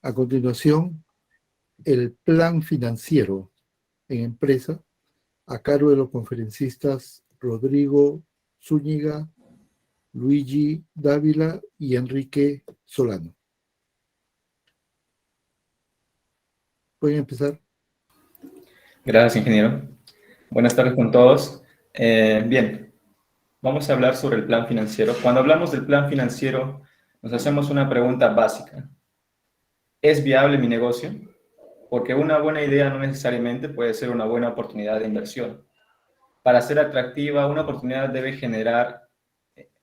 A continuación, el plan financiero en empresa, a cargo de los conferencistas Rodrigo Zúñiga, Luigi Dávila y Enrique Solano. ¿Pueden empezar? Gracias, ingeniero. Buenas tardes con todos. Bien, vamos a hablar sobre el plan financiero. Cuando hablamos del plan financiero, nos hacemos una pregunta básica. ¿Es viable mi negocio? Porque una buena idea no necesariamente puede ser una buena oportunidad de inversión. Para ser atractiva, una oportunidad debe generar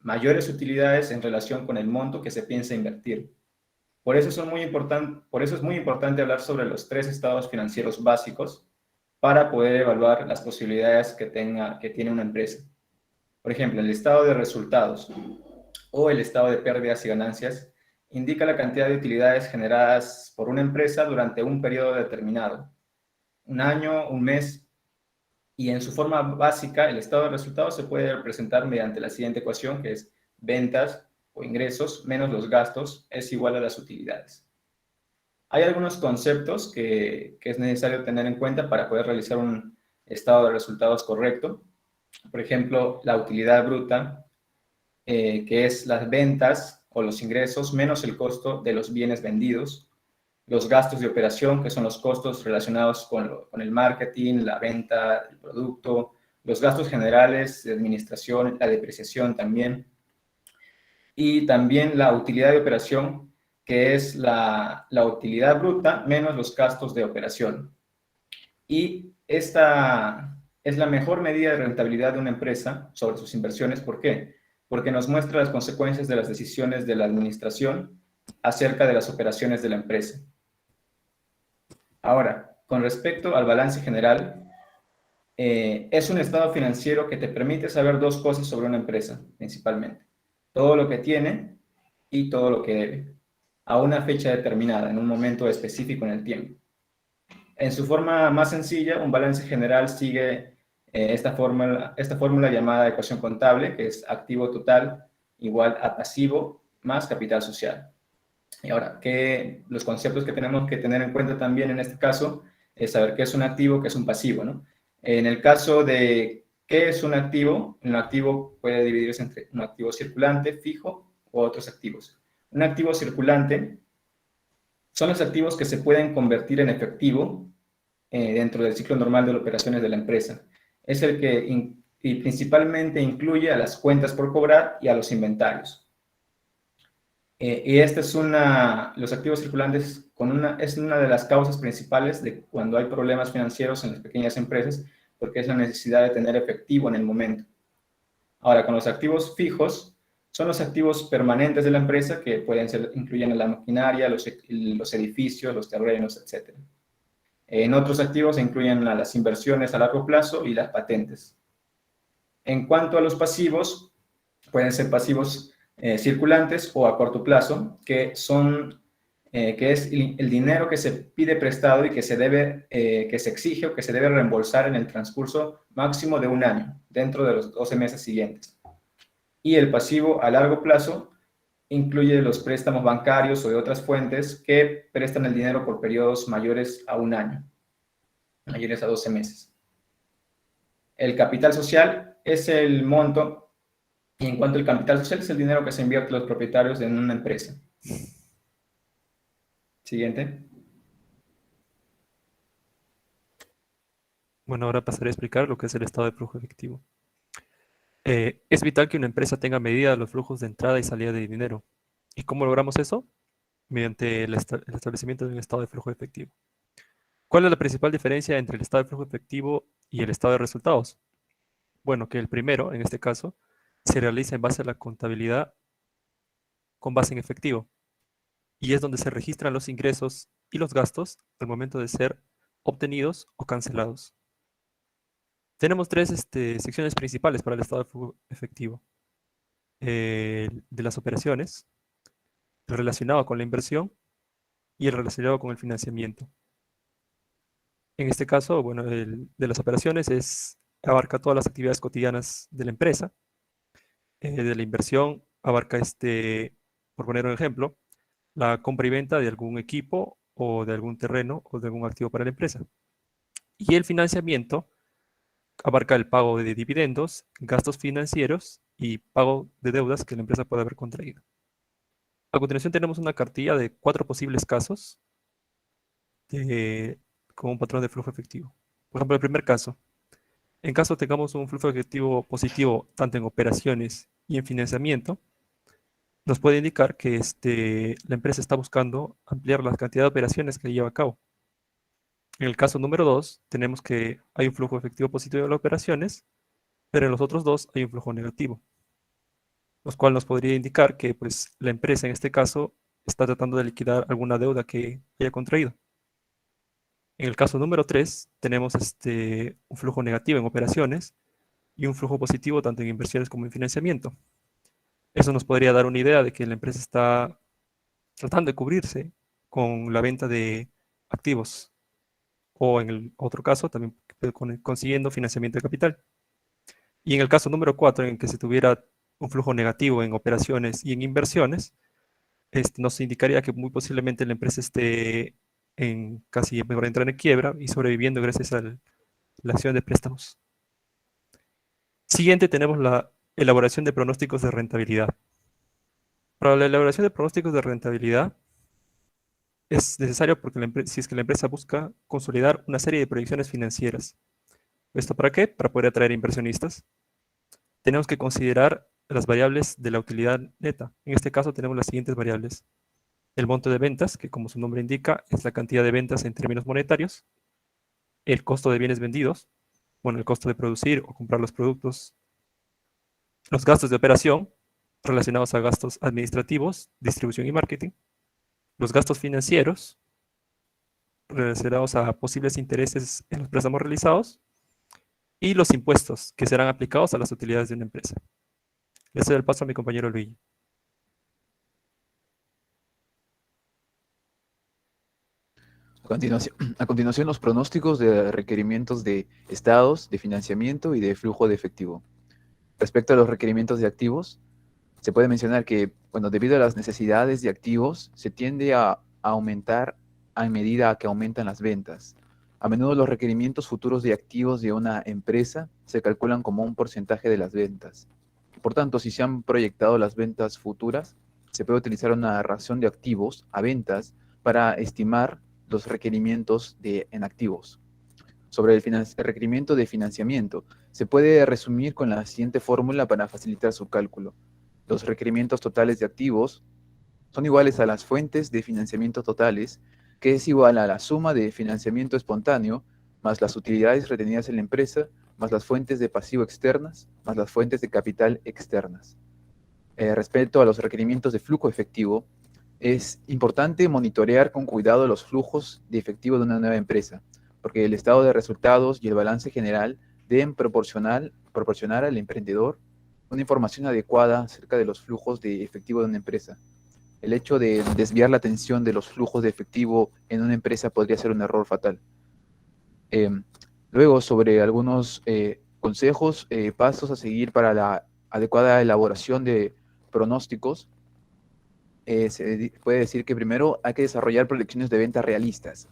mayores utilidades en relación con el monto que se piensa invertir. Por eso es muy importante hablar sobre los 3 estados financieros básicos para poder evaluar las posibilidades que tiene una empresa. Por ejemplo, el estado de resultados o el estado de pérdidas y ganancias indica la cantidad de utilidades generadas por una empresa durante un periodo determinado, un año, un mes, y en su forma básica, el estado de resultados se puede representar mediante la siguiente ecuación, que es ventas o ingresos menos los gastos es igual a las utilidades. Hay algunos conceptos que es necesario tener en cuenta para poder realizar un estado de resultados correcto. Por ejemplo, la utilidad bruta, que es las ventas o los ingresos menos el costo de los bienes vendidos. Los gastos de operación, que son los costos relacionados con el marketing, la venta del producto, los gastos generales de administración, la depreciación también. Y también la utilidad de operación, que es la utilidad bruta menos los gastos de operación. Y esta es la mejor medida de rentabilidad de una empresa sobre sus inversiones. ¿Por qué? Porque nos muestra las consecuencias de las decisiones de la administración acerca de las operaciones de la empresa. Ahora, con respecto al balance general, es un estado financiero que te permite saber 2 cosas sobre una empresa, principalmente. Todo lo que tiene y todo lo que debe, a una fecha determinada, en un momento específico en el tiempo. En su forma más sencilla, un balance general sigue esta fórmula llamada ecuación contable, que es activo total igual a pasivo más capital social. Y ahora, los conceptos que tenemos que tener en cuenta también en este caso es saber qué es un activo, qué es un pasivo, ¿no? En el caso de qué es un activo puede dividirse entre un activo circulante, fijo, o otros activos. Un activo circulante son los activos que se pueden convertir en efectivo dentro del ciclo normal de las operaciones de la empresa. Es el que principalmente incluye a las cuentas por cobrar y a los inventarios. Y esta es los activos circulantes es una de las causas principales de cuando hay problemas financieros en las pequeñas empresas, porque es la necesidad de tener efectivo en el momento. Ahora, con los activos fijos, son los activos permanentes de la empresa que incluyen la maquinaria, los edificios, los terrenos, etc. En otros activos se incluyen las inversiones a largo plazo y las patentes. En cuanto a los pasivos, pueden ser pasivos circulantes o a corto plazo, que es el dinero que se pide prestado y que se exige o que se debe reembolsar en el transcurso máximo de un año, dentro de los 12 meses siguientes. Y el pasivo a largo plazo incluye los préstamos bancarios o de otras fuentes que prestan el dinero por periodos mayores a un año, mayores a 12 meses. El capital social es el monto. Y en cuanto al capital social, es el dinero que se invierte los propietarios en una empresa. Siguiente. Bueno, ahora pasaré a explicar lo que es el estado de flujo efectivo. Es vital que una empresa tenga medida los flujos de entrada y salida de dinero. ¿Y cómo logramos eso? Mediante el establecimiento de un estado de flujo efectivo. ¿Cuál es la principal diferencia entre el estado de flujo efectivo y el estado de resultados? Bueno, que el primero, en este caso, se realiza en base a la contabilidad con base en efectivo, y es donde se registran los ingresos y los gastos al momento de ser obtenidos o cancelados. Tenemos 3 secciones principales para el estado de flujo efectivo. El de las operaciones, el relacionado con la inversión y el relacionado con el financiamiento. En este caso, bueno, el de las operaciones abarca todas las actividades cotidianas de la empresa. De la inversión abarca, por poner un ejemplo, la compra y venta de algún equipo o de algún terreno o de algún activo para la empresa. Y el financiamiento abarca el pago de dividendos, gastos financieros y pago de deudas que la empresa puede haber contraído. A continuación tenemos una cartilla de 4 posibles casos con un patrón de flujo efectivo. Por ejemplo, el primer caso. En caso tengamos un flujo efectivo positivo tanto en operaciones y en financiamiento, nos puede indicar que la empresa está buscando ampliar la cantidad de operaciones que lleva a cabo. En el caso número 2, tenemos que hay un flujo efectivo positivo en las operaciones, pero en los otros dos hay un flujo negativo, lo cual nos podría indicar que pues, la empresa en este caso está tratando de liquidar alguna deuda que haya contraído. En el caso número 3, tenemos un flujo negativo en operaciones y un flujo positivo tanto en inversiones como en financiamiento. Eso nos podría dar una idea de que la empresa está tratando de cubrirse con la venta de activos o en el otro caso también consiguiendo financiamiento de capital. Y en el caso número 4, en que se tuviera un flujo negativo en operaciones y en inversiones, nos indicaría que muy posiblemente la empresa esté casi mejor entrar en quiebra y sobreviviendo gracias a la acción de préstamos. Siguiente tenemos la elaboración de pronósticos de rentabilidad. Para la elaboración de pronósticos de rentabilidad es necesario porque si es que la empresa busca consolidar una serie de proyecciones financieras. ¿Esto para qué? Para poder atraer inversionistas. Tenemos que considerar las variables de la utilidad neta. En este caso tenemos las siguientes variables. El monto de ventas, que como su nombre indica, es la cantidad de ventas en términos monetarios. El costo de bienes vendidos, bueno, el costo de producir o comprar los productos. Los gastos de operación, relacionados a gastos administrativos, distribución y marketing. Los gastos financieros, relacionados a posibles intereses en los préstamos realizados. Y los impuestos, que serán aplicados a las utilidades de una empresa. Le cedo el paso a mi compañero Luigi. A continuación, los pronósticos de requerimientos de estados, de financiamiento y de flujo de efectivo. Respecto a los requerimientos de activos, se puede mencionar que, bueno, debido a las necesidades de activos, se tiende a aumentar a medida que aumentan las ventas. A menudo los requerimientos futuros de activos de una empresa se calculan como un porcentaje de las ventas. Por tanto, si se han proyectado las ventas futuras, se puede utilizar una razón de activos a ventas para estimar los requerimientos en activos. Sobre el requerimiento de financiamiento, se puede resumir con la siguiente fórmula para facilitar su cálculo. Los requerimientos totales de activos son iguales a las fuentes de financiamiento totales, que es igual a la suma de financiamiento espontáneo, más las utilidades retenidas en la empresa, más las fuentes de pasivo externas, más las fuentes de capital externas. Respecto a los requerimientos de flujo efectivo, es importante monitorear con cuidado los flujos de efectivo de una nueva empresa, porque el estado de resultados y el balance general deben proporcionar al emprendedor una información adecuada acerca de los flujos de efectivo de una empresa. El hecho de desviar la atención de los flujos de efectivo en una empresa podría ser un error fatal. Luego, sobre algunos consejos, pasos a seguir para la adecuada elaboración de pronósticos, se puede decir que primero hay que desarrollar proyecciones de venta realistas,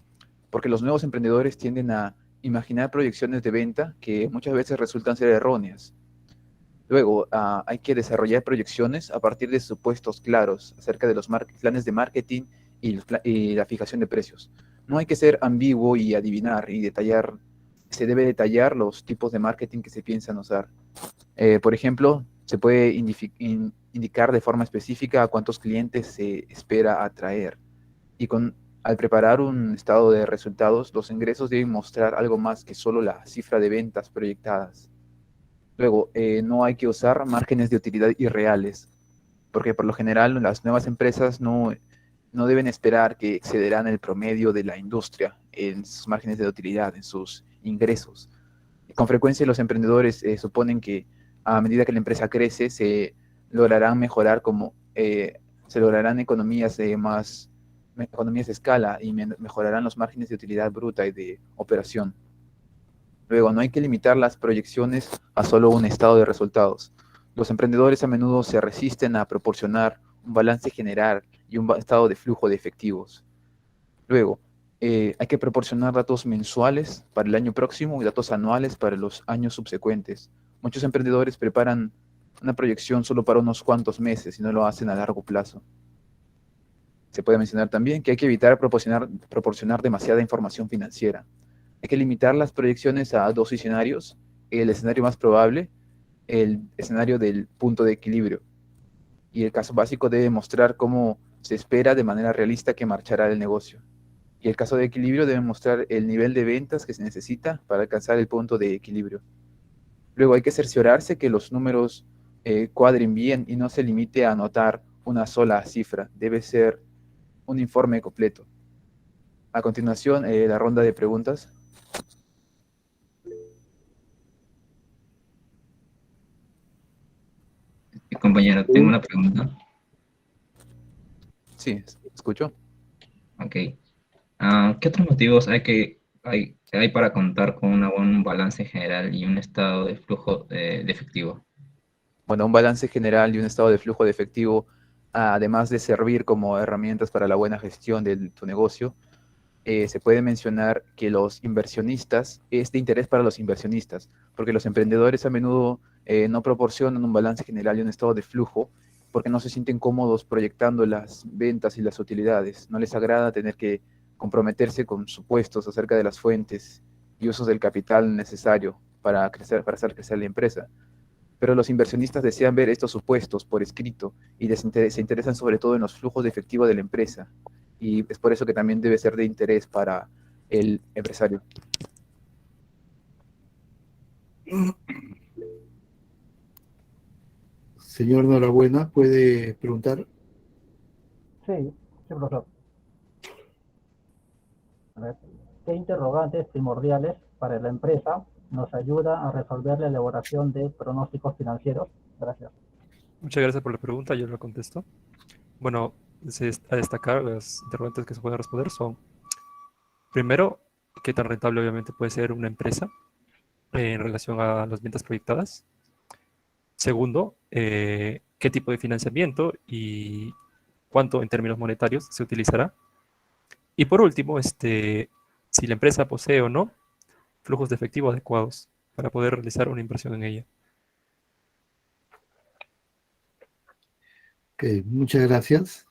porque los nuevos emprendedores tienden a imaginar proyecciones de venta que muchas veces resultan ser erróneas. Luego, hay que desarrollar proyecciones a partir de supuestos claros acerca de los planes de marketing y la fijación de precios. No hay que ser ambiguo y adivinar y detallar. Se debe detallar los tipos de marketing que se piensan usar. Por ejemplo, se puede indicar de forma específica a cuántos clientes se espera atraer. Y al preparar un estado de resultados, los ingresos deben mostrar algo más que solo la cifra de ventas proyectadas. Luego, no hay que usar márgenes de utilidad irreales, porque por lo general las nuevas empresas no deben esperar que excederán el promedio de la industria en sus márgenes de utilidad, en sus ingresos. Con frecuencia los emprendedores suponen que a medida que la empresa crece se lograrán mejorar se lograrán economías de escala y mejorarán los márgenes de utilidad bruta y de operación. Luego, no hay que limitar las proyecciones a solo un estado de resultados. Los emprendedores a menudo se resisten a proporcionar un balance general y un estado de flujo de efectivos. Luego, hay que proporcionar datos mensuales para el año próximo y datos anuales para los años subsecuentes. Muchos emprendedores preparan una proyección solo para unos cuantos meses y no lo hacen a largo plazo. Se puede mencionar también que hay que evitar proporcionar demasiada información financiera. Hay que limitar las proyecciones a dos escenarios: el escenario más probable, el escenario del punto de equilibrio. Y el caso básico debe mostrar cómo se espera de manera realista que marchará el negocio. Y el caso de equilibrio debe mostrar el nivel de ventas que se necesita para alcanzar el punto de equilibrio. Luego hay que cerciorarse que los números cuadren bien y no se limite a anotar una sola cifra. Debe ser un informe completo. A continuación, la ronda de preguntas. Compañero, tengo una pregunta. Sí, escucho. Ok. ¿Qué otros motivos hay para contar con un balance general y un estado de flujo de efectivo? Bueno, un balance general y un estado de flujo de efectivo, además de servir como herramientas para la buena gestión de tu negocio, se puede mencionar que los inversionistas, es de interés para los inversionistas, porque los emprendedores a menudo no proporcionan un balance general y un estado de flujo, porque no se sienten cómodos proyectando las ventas y las utilidades. No les agrada tener que comprometerse con supuestos acerca de las fuentes y usos del capital necesario para crecer, para hacer crecer la empresa. Pero los inversionistas desean ver estos supuestos por escrito y se interesan sobre todo en los flujos de efectivo de la empresa. Y es por eso que también debe ser de interés para el empresario. Señor Norabuena, ¿puede preguntar? Sí, profesor. A ver, ¿qué interrogantes primordiales para la empresa nos ayuda a resolver la elaboración de pronósticos financieros? Gracias. Muchas gracias por la pregunta, yo la contesto. Bueno, a destacar las interrogantes que se pueden responder son, primero, qué tan rentable obviamente puede ser una empresa en relación a las ventas proyectadas. Segundo, qué tipo de financiamiento y cuánto en términos monetarios se utilizará. Y por último, si la empresa posee o no flujos de efectivo adecuados para poder realizar una inversión en ella. Ok, muchas gracias.